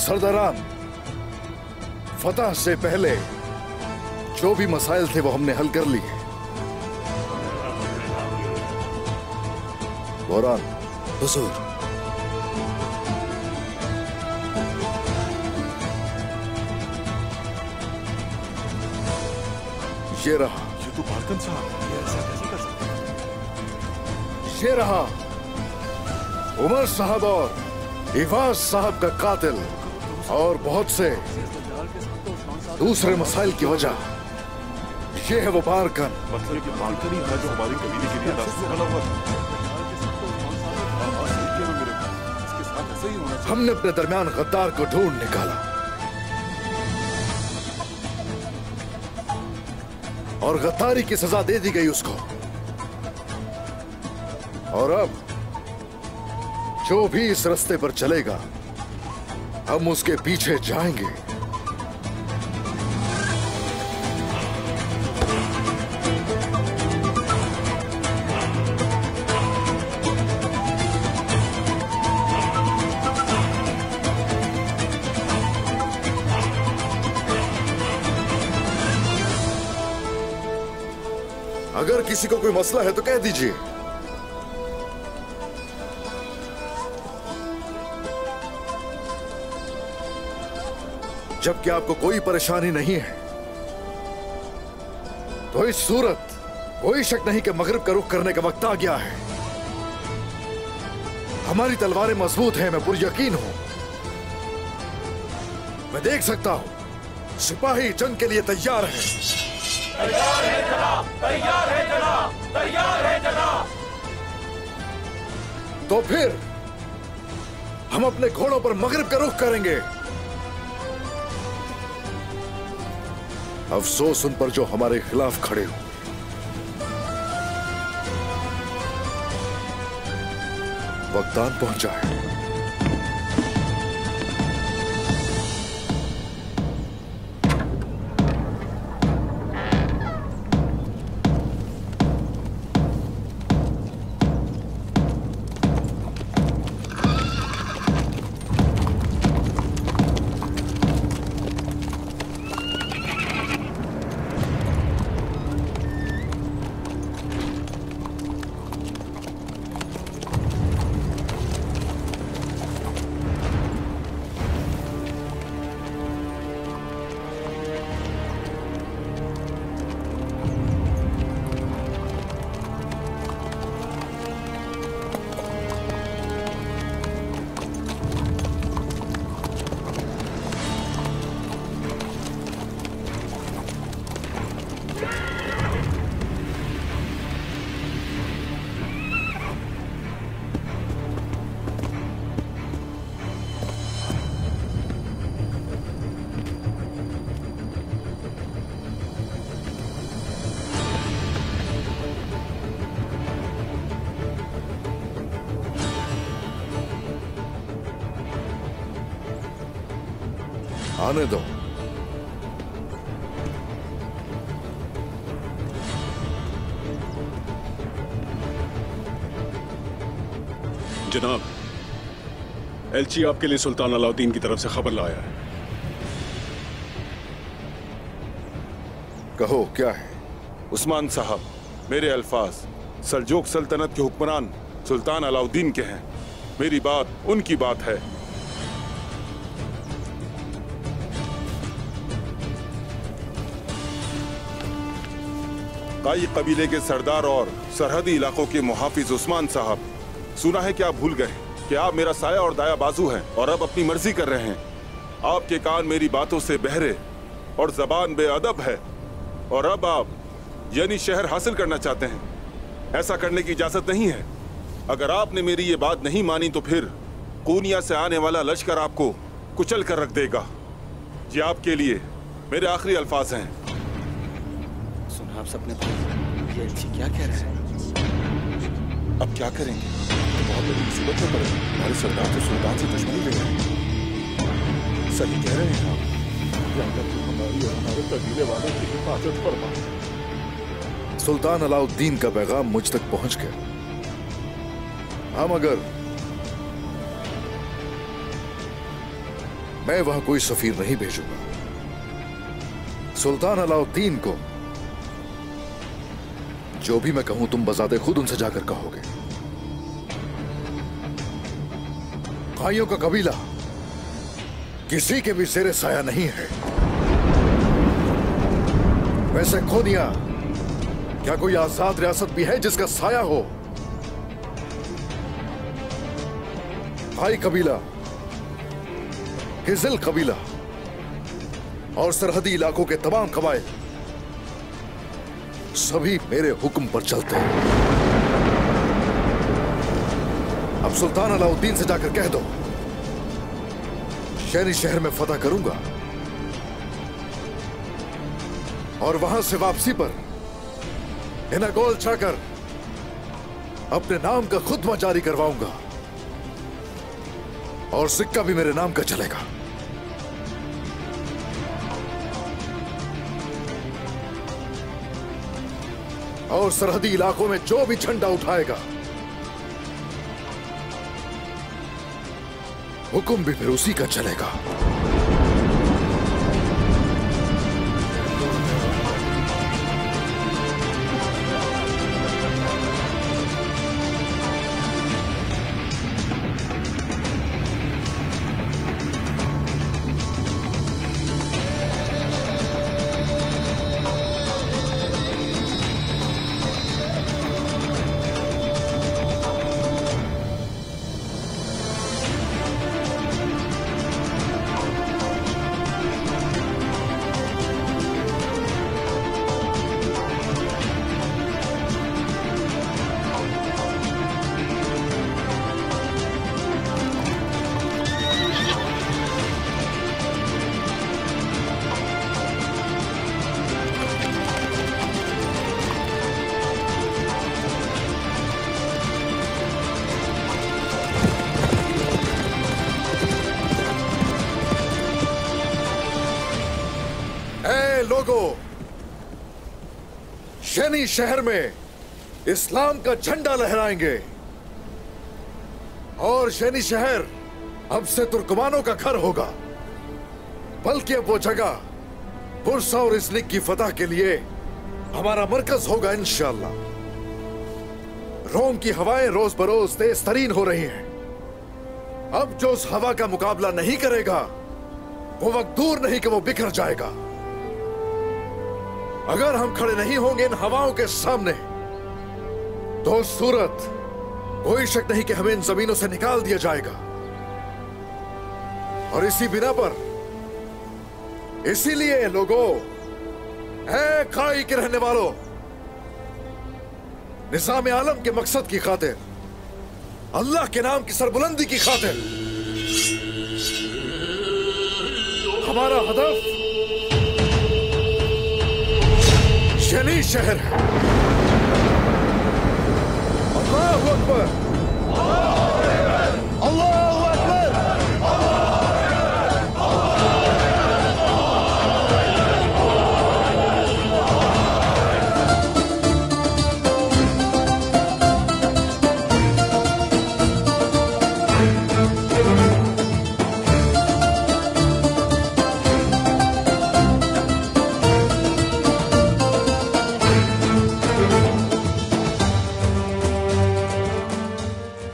सरदारान, फतह से पहले जो भी मसाइल थे वो हमने हल कर लिए। बोरान। हुजूर। ये रहा। ये तो बारकन साहब, ये ऐसा कैसे कर सकते हैं? ये रहा उमर साहब और इवाज साहब का कातिल, और बहुत से दूसरे मसाइल की वजह। ये है वो बारकन। मतलब कि बारकन ही था जो हमारी कबीले के लिए रास्ते बना हुआ था। हमने अपने दरमियान गद्दार को ढूंढ निकाला और गद्दारी की सजा दे दी गई उसको। और अब जो भी इस रास्ते पर चलेगा हम उसके पीछे जाएंगे। अगर किसी को कोई मसला है तो कह दीजिए। जबकि आपको कोई परेशानी नहीं है तो इस सूरत कोई शक नहीं कि मगरिब का रुख करने का वक्त आ गया है। हमारी तलवारें मजबूत हैं, मैं पुरयकीन हूं। मैं देख सकता हूं सिपाही जंग के लिए तैयार हैं। तैयार है जनाब, तैयार है जनाब, तैयार है जनाब। तो फिर हम अपने घोड़ों पर मगरिब का रुख करेंगे। अफसोस उन पर जो हमारे खिलाफ खड़े हो। वक्त आन पहुंचा है। आने दो। जनाब, एलची आपके लिए सुल्तान अलाउद्दीन की तरफ से खबर लाया है। कहो क्या है? उस्मान साहब, मेरे अल्फाज सल्जूक सल्तनत के हुक्मरान सुल्तान अलाउद्दीन के हैं। मेरी बात उनकी बात है। काई कबीले के सरदार और सरहदी इलाकों के मुहाफिज उस्मान साहब, सुना है कि आप भूल गए कि आप मेरा साया और दाया बाजू हैं और अब अपनी मर्जी कर रहे हैं। आपके कान मेरी बातों से बहरे और जबान बेअदब है और अब आप यानी शहर हासिल करना चाहते हैं। ऐसा करने की इजाजत नहीं है। अगर आपने मेरी ये बात नहीं मानी तो फिर कोनिया से आने वाला लश्कर आपको कुचल कर रख देगा। ये आपके लिए मेरे आखिरी अल्फाज हैं। सुना आप सबने, ये एलची क्या कह रहे हैं? अब क्या करेंगे? बहुत बड़ी मुसीबत में पड़े। हमारे सरदार तो सुल्तान से दुश्मनी ले रहे हैं। सही कह रहे हैं आप। हमारी और हमारे कबीले वालों की हिफाजत फरमा। सुल्तान अलाउद्दीन का पैगाम मुझ तक पहुंच गया। हम अगर मैं वहां कोई सफीर नहीं भेजूंगा। सुल्तान अलाउद्दीन को जो भी मैं कहूं तुम बजाते खुद उनसे जाकर कहोगे। भाइयों का कबीला किसी के भी जेरे साया नहीं है। वैसे खोदिया, क्या कोई आजाद रियासत भी है जिसका साया हो? भाई कबीला, हिजल कबीला और सरहदी इलाकों के तमाम कबाइल सभी मेरे हुक्म पर चलते हैं। अब सुल्तान अलाउद्दीन से जाकर कह दो, शहरी शहर में फतह करूंगा और वहां से वापसी पर इनागोल छाकर अपने नाम का खुतबा जारी करवाऊंगा और सिक्का भी मेरे नाम का चलेगा। और सरहदी इलाकों में जो भी झंडा उठाएगा हुक्म भी फिर उसी का चलेगा। शनी शहर में इस्लाम का झंडा लहराएंगे और शनी शहर अब से तुर्कमानों का घर होगा। बल्कि अब वो जगह बुर्सा और इस्लिक की फतह के लिए हमारा मरकज होगा इंशाअल्लाह। रोम की हवाएं रोज बरोज तेज तरीन हो रही हैं। अब जो उस हवा का मुकाबला नहीं करेगा वो वक्त दूर नहीं कि वो बिखर जाएगा। अगर हम खड़े नहीं होंगे इन हवाओं के सामने तो सूरत कोई शक नहीं कि हमें इन जमीनों से निकाल दिया जाएगा। और इसी बिना पर इसीलिए लोगों, ऐ खाई के रहने वालों, निज़ाम आलम के मकसद की खातिर, अल्लाह के नाम की सरबुलंदी की खातिर हमारा हदफ शनी शहर है। अल्लाहू अकबर।